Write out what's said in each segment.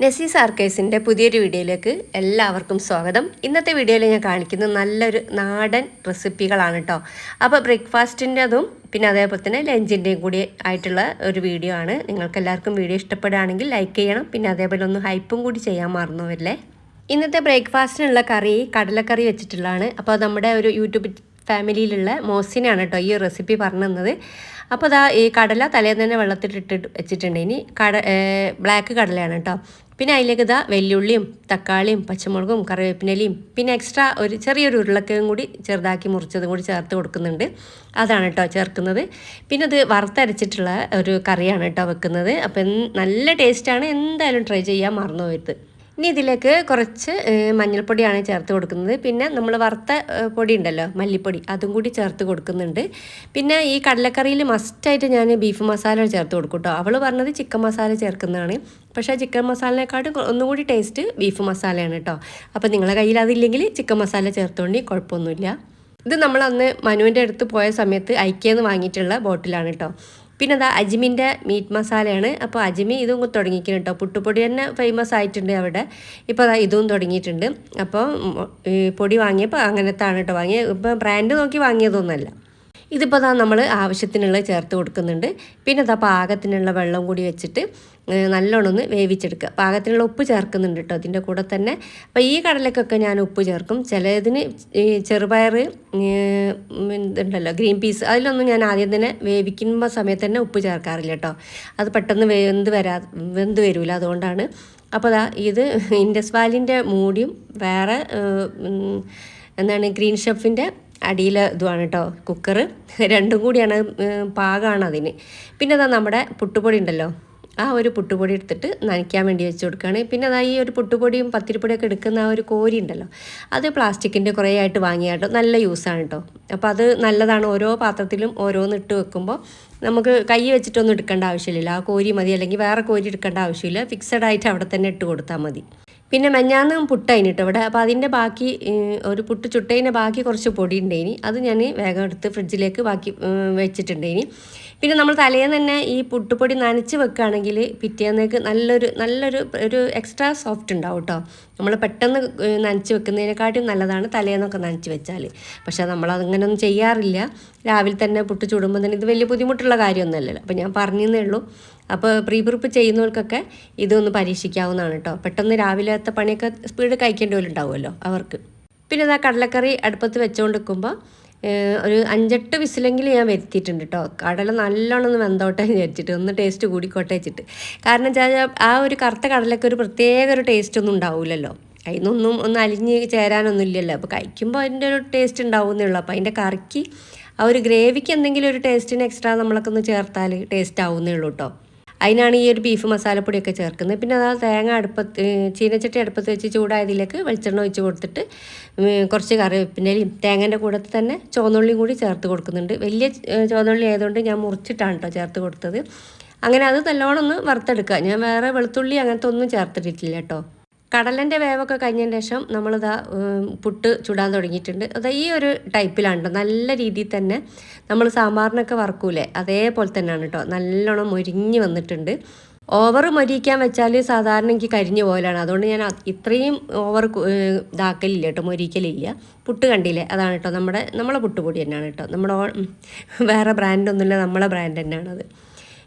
നെസീസ് ആർക്കേഴ്സിൻ്റെ പുതിയൊരു വീഡിയോയിലേക്ക് എല്ലാവർക്കും സ്വാഗതം. ഇന്നത്തെ വീഡിയോയിൽ ഞാൻ കാണിക്കുന്നത് നല്ലൊരു നാടൻ റെസിപ്പികളാണ് കേട്ടോ. അപ്പോൾ ബ്രേക്ക്ഫാസ്റ്റിൻ്റെ അതും പിന്നെ അതേപോലെ തന്നെ ലഞ്ചിൻ്റെയും കൂടി ആയിട്ടുള്ള ഒരു വീഡിയോ ആണ്. നിങ്ങൾക്ക് എല്ലാവർക്കും വീഡിയോ ഇഷ്ടപ്പെടുകയാണെങ്കിൽ ലൈക്ക് ചെയ്യണം. പിന്നെ അതേപോലെ ഒന്ന് ഹൈപ്പും കൂടി ചെയ്യാൻ മറന്നുവല്ലേ. ഇന്നത്തെ ബ്രേക്ക്ഫാസ്റ്റിനുള്ള കറി കടലക്കറി വെച്ചിട്ടുള്ളതാണ്. അപ്പോൾ നമ്മുടെ ഒരു യൂട്യൂബ് ഫാമിലിയിലുള്ള മോസിനാണ് കേട്ടോ ഈ റെസിപ്പി പറഞ്ഞു തന്നത്. അപ്പോൾ അതാ ഈ കടല തലേന്ന് തന്നെ വെള്ളത്തിലിട്ട് വെച്ചിട്ടുണ്ട്. ഇനി ബ്ലാക്ക് കടലയാണ് കേട്ടോ. പിന്നെ അതിലേക്ക് ഇതാ വെല്ലുള്ളിയും തക്കാളിയും പച്ചമുളകും കറിവേപ്പിനലിയും പിന്നെ എക്സ്ട്രാ ഒരു ചെറിയൊരു ഉരുളക്കിഴങ്ങും കൂടി ചെറുതാക്കി മുറിച്ചതും കൂടി ചേർത്ത് കൊടുക്കുന്നുണ്ട്. അതാണ് കേട്ടോ ചേർക്കുന്നത്. പിന്നെ ഇത് വറുത്തരച്ചിട്ടുള്ള ഒരു കറിയാണ് കേട്ടോ വെക്കുന്നത്. അപ്പം നല്ല ടേസ്റ്റാണ്, എന്തായാലും ട്രൈ ചെയ്യാൻ മറന്നു പോയത്. ഇനി ഇതിലേക്ക് കുറച്ച് മഞ്ഞൾപ്പൊടിയാണ് ചേർത്ത് കൊടുക്കുന്നത്. പിന്നെ നമ്മൾ വറുത്ത പൊടി ഉണ്ടല്ലോ മല്ലിപ്പൊടി, അതും കൂടി ചേർത്ത് കൊടുക്കുന്നുണ്ട്. പിന്നെ ഈ കടലക്കറിയിൽ മസ്റ്റായിട്ട് ഞാൻ ബീഫ് മസാല ചേർത്ത് കൊടുക്കും കേട്ടോ. അവൾ പറഞ്ഞത് ചിക്കൻ മസാല ചേർക്കുന്നതാണ്. പക്ഷേ ചിക്കൻ മസാലയെക്കാട്ടും ഒന്നുകൂടി ടേസ്റ്റ് ബീഫ് മസാലയാണ് കേട്ടോ. അപ്പോൾ നിങ്ങളുടെ കയ്യിൽ അതില്ലെങ്കിൽ ചിക്കൻ മസാല ചേർത്തോണ്ടി കുഴപ്പമൊന്നുമില്ല. ഇത് നമ്മൾ അന്ന് മനുവിൻ്റെ അടുത്ത് പോയ സമയത്ത് ഐക്യന്ന് വാങ്ങിയിട്ടുള്ള ബോട്ടിലാണ് കേട്ടോ. പിന്നെ അതാ അജ്മിൻ്റെ മീറ്റ് മസാലയാണ്. അപ്പോൾ അജ്മി ഇതും തുടങ്ങിയിരിക്കുന്നു കേട്ടോ. പുട്ടുപൊടി തന്നെ ഫേമസ് ആയിട്ടുണ്ട് അവിടെ. ഇപ്പോൾ അതാ ഇതും തുടങ്ങിയിട്ടുണ്ട്. അപ്പോൾ പൊടി വാങ്ങിയപ്പോൾ അങ്ങനത്താണ് കേട്ടോ വാങ്ങിയത്. ഇപ്പോൾ ബ്രാൻഡ് നോക്കി വാങ്ങിയതൊന്നുമല്ല. ഇതിപ്പോൾ അതാ നമ്മൾ ആവശ്യത്തിനുള്ള ചേർത്ത് കൊടുക്കുന്നുണ്ട്. പിന്നെ അതാ പാകത്തിനുള്ള വെള്ളം കൂടി വെച്ചിട്ട് നല്ലോണം ഒന്ന് വേവിച്ചെടുക്കുക. പാകത്തിനുള്ള ഉപ്പ് ചേർക്കുന്നുണ്ട് കേട്ടോ അതിൻ്റെ കൂടെ തന്നെ. അപ്പോൾ ഈ കടലക്കൊക്കെ ഞാൻ ഉപ്പ് ചേർക്കും. ചിലതിന് ചെറുപയർ ഇതുണ്ടല്ലോ ഗ്രീൻ പീസ്, അതിലൊന്നും ഞാൻ ആദ്യം തന്നെ വേവിക്കുമ്പോൾ സമയത്ത് തന്നെ ഉപ്പ് ചേർക്കാറില്ല കേട്ടോ. അത് പെട്ടെന്ന് വെന്ത് വരില്ല, അതുകൊണ്ടാണ്. അപ്പോൾ അതാ ഇത് ഇൻഡസ് വാലിൻ്റെ മൂടിയും വേറെ എന്താണ് ഗ്രീൻ ഷെഫിൻ്റെ അടിയിൽ ഇതുമാണ് കേട്ടോ കുക്കർ. രണ്ടും കൂടിയാണ് പാകമാണ് അതിന്. പിന്നെ അതാ നമ്മുടെ പുട്ടുപൊടി ഉണ്ടല്ലോ, ആ ഒരു പുട്ടുപൊടി എടുത്തിട്ട് നനയ്ക്കാൻ വേണ്ടി വെച്ച് കൊടുക്കുകയാണ്. പിന്നെ അതാ ഈ ഒരു പുട്ടുപൊടിയും പത്തിരിപ്പൊടിയൊക്കെ എടുക്കുന്ന ആ ഒരു കോരി ഉണ്ടല്ലോ, അത് പ്ലാസ്റ്റിക്കിൻ്റെ കുറേ ആയിട്ട് വാങ്ങിയാട്ടോ നല്ല യൂസാണ് കേട്ടോ. അപ്പോൾ അത് നല്ലതാണ്. ഓരോ പാത്രത്തിലും ഓരോന്ന് ഇട്ട് വെക്കുമ്പോൾ നമുക്ക് കൈ വെച്ചിട്ടൊന്നും എടുക്കേണ്ട ആവശ്യമില്ല. ആ കോരി മതി, അല്ലെങ്കിൽ വേറെ കോരി എടുക്കേണ്ട ആവശ്യമില്ല. ഫിക്സഡ് ആയിട്ട് അവിടെ തന്നെ ഇട്ട് കൊടുത്താൽ മതി. പിന്നെ മെഞ്ഞാന്ന് പുട്ടായിന് കേട്ടോ ഇവിടെ. അപ്പോൾ അതിൻ്റെ ബാക്കി ഒരു പുട്ട് ചുട്ടതിൻ്റെ ബാക്കി കുറച്ച് പൊടി ഉണ്ടായിനി. അത് ഞാൻ വേഗം എടുത്ത് ഫ്രിഡ്ജിലേക്ക് ബാക്കി വെച്ചിട്ടുണ്ടായിനി. പിന്നെ നമ്മൾ തലേന്ന് തന്നെ ഈ പുട്ടുപൊടി നനച്ച് വെക്കുകയാണെങ്കിൽ പിറ്റേന്നേക്ക് നല്ലൊരു എക്സ്ട്രാ സോഫ്റ്റ് ഉണ്ടാവും കേട്ടോ. നമ്മൾ പെട്ടെന്ന് നനച്ച് വെക്കുന്നതിനെക്കാട്ടും നല്ലതാണ് തലേന്നൊക്കെ നനച്ച് വെച്ചാൽ. പക്ഷേ നമ്മളതങ്ങനെയൊന്നും ചെയ്യാറില്ല. രാവിലെ തന്നെ പുട്ട് ചുടുമ്പോൾ തന്നെ ഇത് വലിയ ബുദ്ധിമുട്ടുള്ള കാര്യമൊന്നുമല്ലല്ലോ. അപ്പോൾ ഞാൻ പറഞ്ഞതേ ഉള്ളൂ. അപ്പോൾ പ്രീപ്രിപ്പ് ചെയ്യുന്നവർക്കൊക്കെ ഇതൊന്ന് പരീക്ഷിക്കാവുന്നതാണ് കേട്ടോ. പെട്ടെന്ന് രാവിലത്തെ പണിയൊക്കെ സ്പീഡ് കഴിക്കേണ്ടവരുണ്ടാവുമല്ലോ അവർക്ക്. പിന്നെ ഇതാ കടലക്കറി അടുപ്പത്ത് വെച്ചുകൊണ്ട് നിൽക്കുമ്പോൾ ഒരു 5-8 വിസിലെങ്കിലും ഞാൻ വരുത്തിയിട്ടുണ്ട് കേട്ടോ. കടല നല്ലോണം ഒന്ന് വെന്തോട്ടെ വിചാരിച്ചിട്ട്, ഒന്ന് ടേസ്റ്റ് കൂടിക്കോട്ടെ വെച്ചിട്ട്. കാരണം വെച്ചാൽ ആ ഒരു കറുത്ത കടലൊക്കെ ഒരു പ്രത്യേക ഒരു ടേസ്റ്റ് ഒന്നും ഉണ്ടാവില്ലല്ലോ. അതിനൊന്നും ഒന്ന് അലിഞ്ഞ് ചേരാനൊന്നും ഇല്ലല്ലോ. അപ്പോൾ കഴിക്കുമ്പോൾ അതിൻ്റെ ഒരു ടേസ്റ്റ് ഉണ്ടാവുന്നേ ഉള്ളൂ. അപ്പോൾ അതിൻ്റെ കറിക്ക് ആ ഒരു ഗ്രേവിക്ക് എന്തെങ്കിലും ഒരു ടേസ്റ്റിന് എക്സ്ട്രാ നമ്മളൊക്കെ ഒന്ന് ചേർത്താൽ ടേസ്റ്റ് ആവുന്നേ ഉള്ളൂ കേട്ടോ. അതിനാണ് ഈ ഒരു ബീഫ് മസാലപ്പൊടിയൊക്കെ ചേർക്കുന്നത്. പിന്നെ അതാ തേങ്ങ ചീനച്ചട്ടി അടുപ്പത്ത് വെച്ച് ചൂടായതിലേക്ക് വെളിച്ചെണ്ണ ഒഴിച്ച് കൊടുത്തിട്ട് കുറച്ച് കറിവേപ്പിൻ്റെയും തേങ്ങേൻ്റെ കൂടെ തന്നെ ചുവന്നുള്ളിയും കൂടി ചേർത്ത് കൊടുക്കുന്നുണ്ട്. വലിയ ചുവന്നുള്ളി ആയതുകൊണ്ട് ഞാൻ മുറിച്ചിട്ടാണ് കേട്ടോ ചേർത്ത് കൊടുത്തത്. അങ്ങനെ അത് നല്ലോണം ഒന്ന് വറുത്തെടുക്കുക. ഞാൻ വേറെ വെളുത്തുള്ളി അങ്ങനത്തെ ഒന്നും ചേർത്തിട്ടില്ല കേട്ടോ. കടലൻ്റെ വേവൊക്കെ കഴിഞ്ഞതിന് ശേഷം നമ്മളിതാ പുട്ട് ചുടാൻ തുടങ്ങിയിട്ടുണ്ട്. അത് ഈ ഒരു ടൈപ്പിലാണ് നല്ല രീതിയിൽ തന്നെ നമ്മൾ സാമ്പാറിനൊക്കെ വറക്കൂലേ അതേപോലെ തന്നെയാണ് കേട്ടോ. നല്ലോണം മൊരിഞ്ഞ് വന്നിട്ടുണ്ട്. ഓവർ മൊരിക്കാൻ വെച്ചാൽ സാധാരണ എനിക്ക് കരിഞ്ഞു പോലാണ്. അതുകൊണ്ട് ഞാൻ ഇത്രയും ഓവർ ഇതാക്കലില്ല കേട്ടോ, മൊരിക്കലില്ല. പുട്ട് കണ്ടില്ലേ, അതാണ് കേട്ടോ നമ്മളെ പുട്ടുപൊടി തന്നെയാണ് കേട്ടോ. വേറെ ബ്രാൻഡൊന്നുമില്ല, നമ്മളെ ബ്രാൻഡ് തന്നെയാണത്.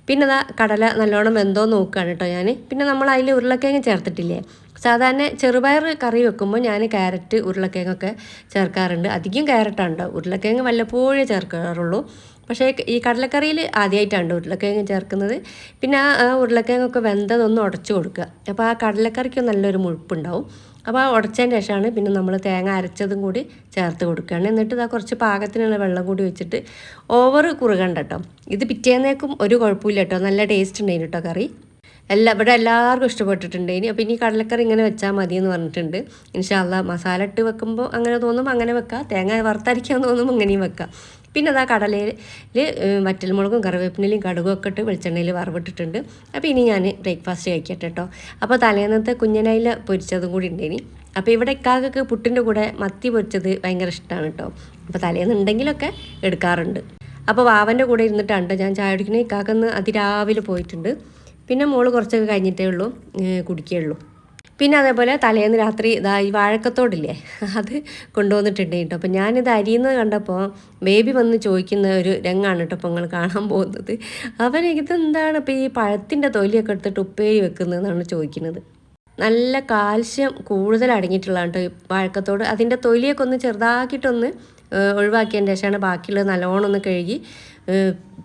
പിന്നെ അതാ കടല നല്ലോണം വെന്തോ നോക്കുകയാണ് കേട്ടോ ഞാൻ. പിന്നെ നമ്മൾ അതിൽ ഉരുളക്കിഴങ്ങ് ചേർത്തിട്ടില്ലേ. സാധാരണ ചെറുപയർ കറി വെക്കുമ്പോൾ ഞാൻ ക്യാരറ്റ് ഉരുളക്കിഴങ്ങൊക്കെ ചേർക്കാറുണ്ട്. അധികം ക്യാരറ്റാണ് കേട്ടോ, ഉരുളക്കിഴങ്ങ് വല്ലപ്പോഴേ ചേർക്കാറുള്ളൂ. പക്ഷേ ഈ കടലക്കറിയിൽ ആദ്യമായിട്ടാണ് ഉരുളക്കിഴങ്ങ് ചേർക്കുന്നത്. പിന്നെ ആ ഉരുളക്കിഴങ്ങൊക്കെ വെന്തതൊന്ന് ഉടച്ചു കൊടുക്കുക. അപ്പോൾ ആ കടലക്കറിക്ക് നല്ലൊരു മുഴുപ്പുണ്ടാവും. അപ്പോൾ ആ ഉടച്ചതിന് ശേഷമാണ് പിന്നെ നമ്മൾ തേങ്ങ അരച്ചതും കൂടി ചേർത്ത് കൊടുക്കുകയാണ്. എന്നിട്ട് ഇതാ കുറച്ച് പാകത്തിനുള്ള വെള്ളം കൂടി വെച്ചിട്ട് ഓവർ കുറുകണ്ട കേട്ടോ. ഇത് പിറ്റേന്നേക്കും ഒരു കുഴപ്പമില്ല കേട്ടോ, നല്ല ടേസ്റ്റ് ഉണ്ടായിരുന്നു കേട്ടോ കറി. ഇവിടെ എല്ലാവർക്കും ഇഷ്ടപ്പെട്ടിട്ടുണ്ട്. അപ്പോൾ ഇനി കടലക്കറി ഇങ്ങനെ വെച്ചാൽ മതി എന്ന് പറഞ്ഞിട്ടുണ്ട്. ഇൻഷാ അല്ലാഹ് മസാല ഇട്ട് വെക്കുമ്പോൾ അങ്ങനെ തോന്നുമ്പോൾ അങ്ങനെ വെക്കാം, തേങ്ങ വറുത്തരിക്കാൻ തോന്നുമ്പോൾ ഇങ്ങനെയും വെക്കാം. പിന്നെ അതാ കടലയിൽ വറ്റൽമുളകും കറിവേപ്പിനയും കടുകും ഒക്കെ ഇട്ട് വെളിച്ചെണ്ണയിൽ വറവിട്ടിട്ടുണ്ട്. അപ്പോൾ ഇനി ഞാൻ ബ്രേക്ക്ഫാസ്റ്റ് കഴിക്കട്ടെ കേട്ടോ. അപ്പോൾ തലേന്നത്തെ കുഞ്ഞനയില പൊരിച്ചതും കൂടി ഉണ്ടേനി. അപ്പോൾ ഇവിടെ ഇക്കാക്കൊക്കെ പുട്ടിൻ്റെ കൂടെ മത്തി പൊരിച്ചത് ഭയങ്കര ഇഷ്ടമാണ് കേട്ടോ. അപ്പോൾ തലേന്നുണ്ടെങ്കിലൊക്കെ എടുക്കാറുണ്ട്. അപ്പോൾ വാവൻ്റെ കൂടെ ഇരുന്നിട്ടാണ് ഞാൻ ചായ കുടിക്കുന്നത്. ഇക്കാക്കൊന്ന് അതിരാവിലെ പോയിട്ടുണ്ട്. പിന്നെ മോള് കുറച്ചൊക്കെ കഴിഞ്ഞിട്ടേ ഉള്ളൂ കുടിക്കുകയുള്ളൂ. പിന്നെ അതേപോലെ തലേന്ന് രാത്രി ഇതാ ഈ വാഴക്കത്തോടില്ലേ അത് കൊണ്ടുവന്നിട്ടുണ്ട് കേട്ടോ. അപ്പോൾ ഞാനിത് അരിയുന്നത് കണ്ടപ്പോൾ ബേബി വന്ന് ചോദിക്കുന്ന ഒരു രംഗമാണ് കേട്ടോ ഇപ്പോൾ നിങ്ങൾ കാണാൻ പോകുന്നത്. അവൻ ഇതെന്താണ് ഇപ്പോൾ ഈ പഴത്തിൻ്റെ തൊലിയൊക്കെ എടുത്തിട്ട് ഉപ്പേരി വെക്കുന്നതെന്നാണ് ചോദിക്കുന്നത്. നല്ല കാൽസ്യം കൂടുതൽ അടങ്ങിയിട്ടുള്ളതാണ് കേട്ടോ ഈ വാഴക്കത്തോട്. അതിൻ്റെ തൊലിയൊക്കെ ഒന്ന് ചെറുതാക്കിയിട്ടൊന്ന് ഒഴിവാക്കിയതിൻ്റെ ശേഷമാണ് ബാക്കിയുള്ളത് നല്ലോണം ഒന്ന് കഴുകി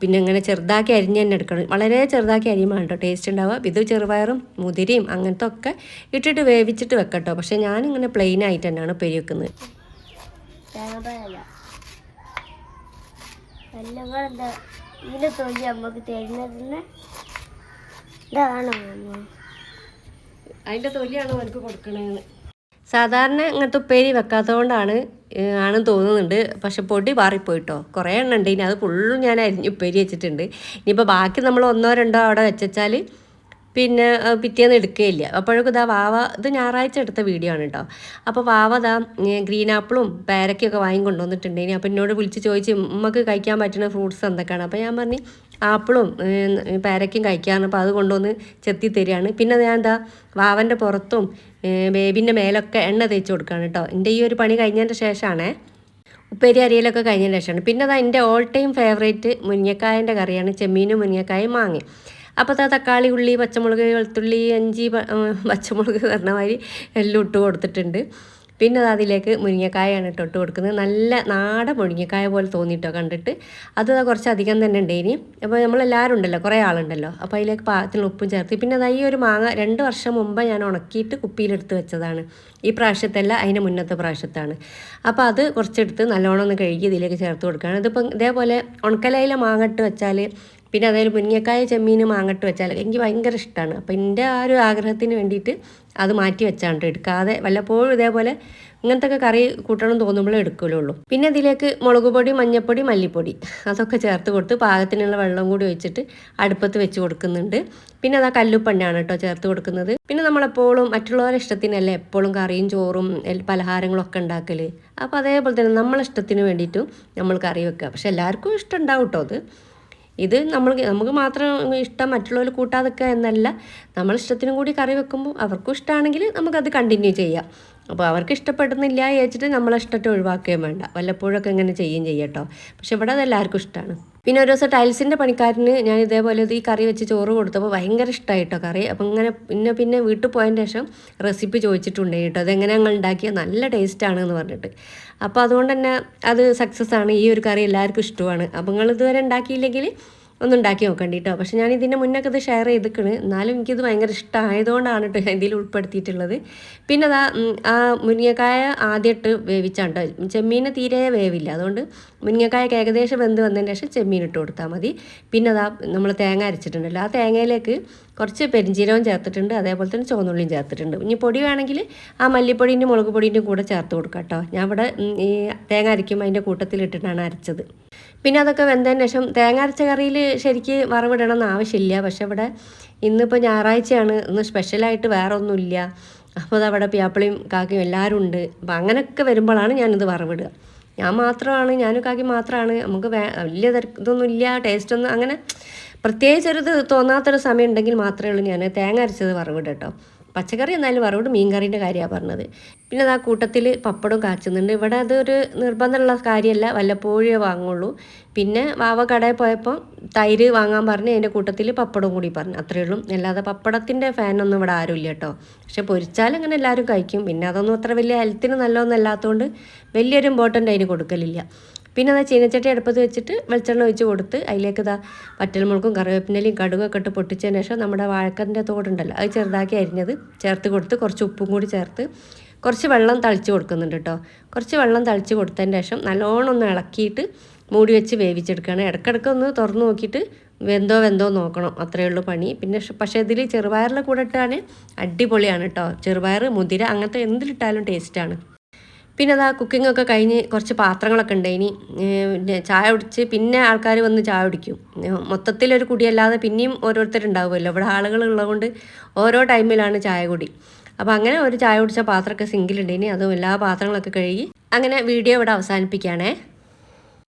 പിന്നെ ഇങ്ങനെ ചെറുതാക്കി അരിഞ്ഞ് തന്നെ എടുക്കണം. വളരെ ചെറുതാക്കി അരിയുമ്പോൾ കേട്ടോ ടേസ്റ്റ് ഉണ്ടാവുക. ഇത് ചെറുപയറും മുതിരയും അങ്ങനത്തെ ഒക്കെ ഇട്ടിട്ട് വേവിച്ചിട്ട് വെക്കട്ടോ. പക്ഷേ ഞാനിങ്ങനെ പ്ലെയിൻ ആയിട്ട് തന്നെയാണ് ഉപ്പേരി വെക്കുന്നത്. അതിൻ്റെ തൊലിയാണോ എനിക്ക് കൊടുക്കണേന്ന്. സാധാരണ ഇങ്ങനത്തെ ഉപ്പേരി വെക്കാത്തതുകൊണ്ടാണ് ആണെന്ന് തോന്നുന്നുണ്ട്. പക്ഷെ പൊടി പാറിപ്പോയിട്ടോ. കുറേ എണ്ണം ഉണ്ട്. ഇനി അത് ഫുള്ളും ഞാൻ അരിഞ്ഞ് ഉപ്പേരി വെച്ചിട്ടുണ്ട്. ഇനിയിപ്പോൾ ബാക്കി നമ്മൾ 1 or 2 അവിടെ വെച്ചാൽ പിന്നെ പിറ്റേന്ന് എടുക്കുകയില്ല. അപ്പോഴേക്കും ഇതാ വാവ, ഇത് ഞായറാഴ്ച എടുത്ത വീഡിയോ ആണ് കേട്ടോ. അപ്പോൾ വാവ ഇതാ ഗ്രീൻ ആപ്പിളും പേരക്കൊക്കെ വാങ്ങിക്കൊണ്ടുവന്നിട്ടുണ്ടെങ്കിൽ അപ്പോൾ എന്നോട് വിളിച്ച് ചോദിച്ച് നമുക്ക് കഴിക്കാൻ പറ്റുന്ന ഫ്രൂട്ട്സ് എന്തൊക്കെയാണ്. അപ്പോൾ ഞാൻ പറഞ്ഞു ആപ്പിളും പേരയ്ക്കും കഴിക്കാമെന്ന്. അപ്പോൾ അത് കൊണ്ടുവന്ന് ചെത്തി തരികയാണ്. പിന്നെ ഞാൻ എന്താ വാവൻ്റെ പുറത്തും ബേബിൻ്റെ മേലൊക്കെ എണ്ണ തേച്ച് കൊടുക്കുകയാണ് കേട്ടോ. എൻ്റെ ഈ ഒരു പണി കഴിഞ്ഞതിൻ്റെ ശേഷമാണേ, ഉപ്പേരി അരിയലൊക്കെ കഴിഞ്ഞതിന് ശേഷമാണ്. പിന്നെ അതാ എൻ്റെ ഓൾ ടൈം ഫേവറേറ്റ് മുരിങ്ങക്കായൻ്റെ കറിയാണ്, ചെമ്മീനും മുരിങ്ങക്കായും മാങ്ങി. അപ്പോൾ തക്കാളി, ഉള്ളി, പച്ചമുളക്, വെളുത്തുള്ളി, ഇഞ്ചി, പച്ചമുളക് പറഞ്ഞ മാതിരി എല്ലാം ഇട്ട് കൊടുത്തിട്ടുണ്ട്. പിന്നെ അതിലേക്ക് മുരിങ്ങക്കായാണ് ഇട്ട് കൊടുക്കുന്നത്. നല്ല നാടൻ മുരിങ്ങക്കായ പോലെ തോന്നിയിട്ടോ കണ്ടിട്ട്. അത് കുറച്ചധികം തന്നെ ഉണ്ട് ഇനി. അപ്പോൾ നമ്മളെല്ലാവരും ഉണ്ടല്ലോ, കുറേ ആളുണ്ടല്ലോ. അപ്പോൾ അതിലേക്ക് പാകത്തിന് ഉപ്പും ചേർത്ത്. പിന്നെ ഈ ഒരു മാങ്ങ 2 വർഷം മുമ്പ് ഞാൻ ഉണക്കിയിട്ട് കുപ്പിയിലെടുത്ത് വെച്ചതാണ്. ഈ പ്രാവശ്യത്തല്ല, അതിന് മുന്നത്തെ പ്രാവശ്യത്താണ്. അപ്പോൾ അത് കുറച്ചെടുത്ത് നല്ലോണം ഒന്ന് കഴുകി ഇതിലേക്ക് ചേർത്ത് കൊടുക്കുകയാണ്. ഇതിപ്പം ഇതേപോലെ ഉണക്കലയിലെ മാങ്ങ ഇട്ട് വെച്ചാൽ, പിന്നെ അതായത് മുരിങ്ങക്കായ ചെമ്മീൻ മാങ്ങട്ട് വെച്ചാൽ എനിക്ക് ഭയങ്കര ഇഷ്ടമാണ്. അപ്പോൾ എൻ്റെ ആ ഒരു ആഗ്രഹത്തിന് വേണ്ടിയിട്ട് അത് മാറ്റി വെച്ചാണ് എടുക്കാതെ വല്ലപ്പോഴും ഇതേപോലെ ഇങ്ങനത്തെ കറി കൂട്ടണം തോന്നുമ്പോഴേ എടുക്കുള്ളൂ. പിന്നെ ഇതിലേക്ക് മുളക് പൊടി, മഞ്ഞൾപ്പൊടി, മല്ലിപ്പൊടി അതൊക്കെ ചേർത്ത് കൊടുത്ത് പാകത്തിനുള്ള വെള്ളം കൂടി ഒഴിച്ചിട്ട് അടുപ്പത്ത് വെച്ച് കൊടുക്കുന്നുണ്ട്. പിന്നെ അതാ കല്ലുപ്പെണ്ണയാണ് കേട്ടോ ചേർത്ത് കൊടുക്കുന്നത്. പിന്നെ നമ്മളെപ്പോഴും മറ്റുള്ളവരുടെ ഇഷ്ടത്തിനല്ലേ എപ്പോഴും കറിയും ചോറും പലഹാരങ്ങളൊക്കെ ഉണ്ടാക്കൽ. അപ്പോൾ അതേപോലെ തന്നെ നമ്മളെ ഇഷ്ടത്തിന് വേണ്ടിയിട്ടും നമ്മൾ കറി വെക്കുക. പക്ഷെ എല്ലാവർക്കും ഇഷ്ടം ഉണ്ടാവും കേട്ടോ. ഇത് നമുക്ക് മാത്രം ഇഷ്ടം മറ്റുള്ളവർ കൂട്ടാതൊക്കെ എന്നല്ല, നമ്മളിഷ്ടത്തിനും കൂടി കറി വെക്കുമ്പോൾ അവർക്കും ഇഷ്ടമാണെങ്കിൽ നമുക്കത് കണ്ടിന്യൂ ചെയ്യാം. അപ്പോൾ അവർക്ക് ഇഷ്ടപ്പെടുന്നില്ല ചോദിച്ചിട്ട് നമ്മളെ ഇഷ്ടത്തെ ഒഴിവാക്കുകയും വേണ്ട. വല്ലപ്പോഴൊക്കെ ഇങ്ങനെ ചെയ്യുകയും ചെയ്യട്ടോ. പക്ഷെ ഇവിടെ അതെല്ലാവർക്കും ഇഷ്ടമാണ്. പിന്നെ ഒരു ദിവസം ടൈൽസിൻ്റെ പണിക്കാരന് ഞാൻ ഇതേപോലെ ഈ കറി വെച്ച് ചോറ് കൊടുത്തപ്പോൾ ഭയങ്കര ഇഷ്ടമായിട്ടോ കറി. അപ്പം ഇങ്ങനെ പിന്നെ വീട്ടിൽ പോയതിന് ശേഷം റെസിപ്പി ചോദിച്ചിട്ടുണ്ട് കേട്ടോ, അതെങ്ങനെ ഞങ്ങൾ ഉണ്ടാക്കിയാൽ നല്ല ടേസ്റ്റാണ് എന്ന് പറഞ്ഞിട്ട്. അപ്പോൾ അതുകൊണ്ട് തന്നെ അത് സക്സസ് ആണ്. ഈ ഒരു കറി എല്ലാവർക്കും ഇഷ്ടമാണ്. അപ്പോൾ നിങ്ങൾ ഇതുവരെ ഉണ്ടാക്കിയില്ലെങ്കിൽ ഒന്ന് ഉണ്ടാക്കി നോക്കണ്ട കേട്ടോ. പക്ഷെ ഞാൻ ഇതിൻ്റെ മുന്നൊക്കെ ഇത് ഷെയർ ചെയ്തിക്കണ്. എന്നാലും എനിക്കിത് ഭയങ്കര ഇഷ്ടമായതുകൊണ്ടാണ് കേട്ടോ ഇതിൽ ഉൾപ്പെടുത്തിയിട്ടുള്ളത്. പിന്നെ ആ മുരിങ്ങക്കായ ആദ്യമായിട്ട് വേവിച്ചാണ് കേട്ടോ. ചെമ്മീന് തീരെ വേവില്ല. അതുകൊണ്ട് മുരിങ്ങക്കായൊക്കെ ഏകദേശം വെന്ത് വന്നതിന് ശേഷം ചെമ്മീൻ ഇട്ട് കൊടുത്താൽ മതി. പിന്നെ നമ്മൾ തേങ്ങ അരച്ചിട്ടുണ്ടല്ലോ, ആ തേങ്ങയിലേക്ക് കുറച്ച് പെരിഞ്ചീരവും ചേർത്തിട്ടുണ്ട്. അതേപോലെ തന്നെ ചുവന്നുള്ളിയും ചേർത്തിട്ടുണ്ട്. ഇനി പൊടി വേണമെങ്കിൽ ആ മല്ലിപ്പൊടീൻ്റെ മുളക് പൊടീൻ്റെ കൂടെ ചേർത്ത് കൊടുക്കാം കേട്ടോ. ഞാൻ ഇവിടെ ഈ തേങ്ങ അരയ്ക്കുമ്പോൾ അതിൻ്റെ കൂട്ടത്തിലിട്ടിട്ടാണ് അരച്ചത്. പിന്നെ അതൊക്കെ വെന്തതിന് ശേഷം തേങ്ങ അരച്ച കറിയിൽ ശരിക്ക് വറവിടണമെന്ന് ആവശ്യമില്ല. പക്ഷെ ഇവിടെ ഇന്നിപ്പോൾ ഞായറാഴ്ചയാണ്, ഇന്ന് സ്പെഷ്യലായിട്ട് വേറെ ഒന്നുമില്ല. അപ്പോൾ അതവിടെ പിയാപ്പിളിയും കാക്കയും എല്ലാവരും ഉണ്ട്. അപ്പോൾ അങ്ങനെയൊക്കെ വരുമ്പോഴാണ് ഞാനിത് വറവിടുക. ഞാനും കാക്കി മാത്രമാണ്. നമുക്ക് വലിയ ഇതൊന്നുമില്ല, ടേസ്റ്റൊന്നും അങ്ങനെ പ്രത്യേകിച്ചൊരു തോന്നാത്തൊരു സമയം ഉണ്ടെങ്കിൽ മാത്രമേ ഉള്ളൂ ഞാൻ തേങ്ങ അരച്ചത് വറവിടുക കേട്ടോ. പച്ചക്കറി എന്നാലും വറവിട് മീൻ കറീൻ്റെ കാര്യമാണ് പറഞ്ഞത്. പിന്നെ ആ കൂട്ടത്തിൽ പപ്പടം കാച്ചുന്നുണ്ട്. ഇവിടെ അതൊരു നിർബന്ധമുള്ള കാര്യമല്ല, വല്ലപ്പോഴേ വാങ്ങുള്ളൂ. പിന്നെ വാവ കടയിൽ പോയപ്പോൾ തൈര് വാങ്ങാൻ പറഞ്ഞ് അതിൻ്റെ കൂട്ടത്തിൽ പപ്പടം കൂടി പറഞ്ഞു, അത്രയേ ഉള്ളൂ. അല്ലാതെ പപ്പടത്തിൻ്റെ ഫാനൊന്നും ഇവിടെ ആരുമില്ല കേട്ടോ. പക്ഷെ പൊരിച്ചാൽ അങ്ങനെ എല്ലാവരും കഴിക്കും. പിന്നെ അതൊന്നും അത്ര വലിയ ഹെൽത്തിന് നല്ലതൊന്നും അല്ലാത്തതുകൊണ്ട് വലിയൊരു ഇമ്പോർട്ടൻ്റ് അതിന് കൊടുക്കലില്ല. പിന്നെ ചീനച്ചട്ടി അടുപ്പത്ത് വെച്ചിട്ട് വെളിച്ചെണ്ണ ഒഴിച്ച് കൊടുത്ത് അതിലേക്ക് വറ്റൽമുളകും കറിവേപ്പിൻ്റെലയും കടുകൊക്കെ ഇട്ട് പൊട്ടിച്ചതിന് ശേഷം നമ്മുടെ വാഴക്കൻ്റെ തോടുണ്ടല്ലോ അത് ചെറുതാക്കി അരിഞ്ഞത് ചേർത്ത് കൊടുത്ത് കുറച്ച് ഉപ്പും കൂടി ചേർത്ത് കുറച്ച് വെള്ളം തളിച്ച് കൊടുക്കുന്നുണ്ട് കേട്ടോ. കുറച്ച് വെള്ളം തളിച്ച് കൊടുത്തതിന് ശേഷം നല്ലോണം ഒന്ന് ഇളക്കിയിട്ട് മൂടി വെച്ച് വേവിച്ചെടുക്കുകയാണ്. ഇടയ്ക്കിടയ്ക്ക് ഒന്ന് തുറന്ന് നോക്കിയിട്ട് വെന്തോ നോക്കണം, അത്രയേ ഉള്ളൂ പണി. പിന്നെ പക്ഷേ ഇതിൽ ചെറുപയറിൻ്റെ കൂടെ ഇട്ടാൽ അടിപൊളിയാണ് കേട്ടോ. ചെറുപയർ, മുതിര അങ്ങനത്തെ എന്തിലിട്ടാലും ടേസ്റ്റാണ്. പിന്നെ കുക്കിംഗ് ഒക്കെ കഴിഞ്ഞ് കുറച്ച് പാത്രങ്ങളൊക്കെ ഉണ്ട്. ഇനി ചായ കുടിച്ച് പിന്നെ ആൾക്കാർ വന്ന് ചായ കുടിക്കും. മൊത്തത്തിലൊരു കുടിയല്ലാതെ പിന്നെയും ഓരോരുത്തരുണ്ടാവുമല്ലോ. ഇവിടെ ആളുകൾ ഉള്ളതുകൊണ്ട് ഓരോ ടൈമിലാണ് ചായ കുടി. അപ്പോൾ അങ്ങനെ ഒരു ചായ കുടിച്ച പാത്രമൊക്കെ സിങ്കിലുണ്ട്. ഇനി അതും എല്ലാ പാത്രങ്ങളൊക്കെ കഴുകി അങ്ങനെ വീഡിയോ ഇവിടെ അവസാനിപ്പിക്കുകയാണേ.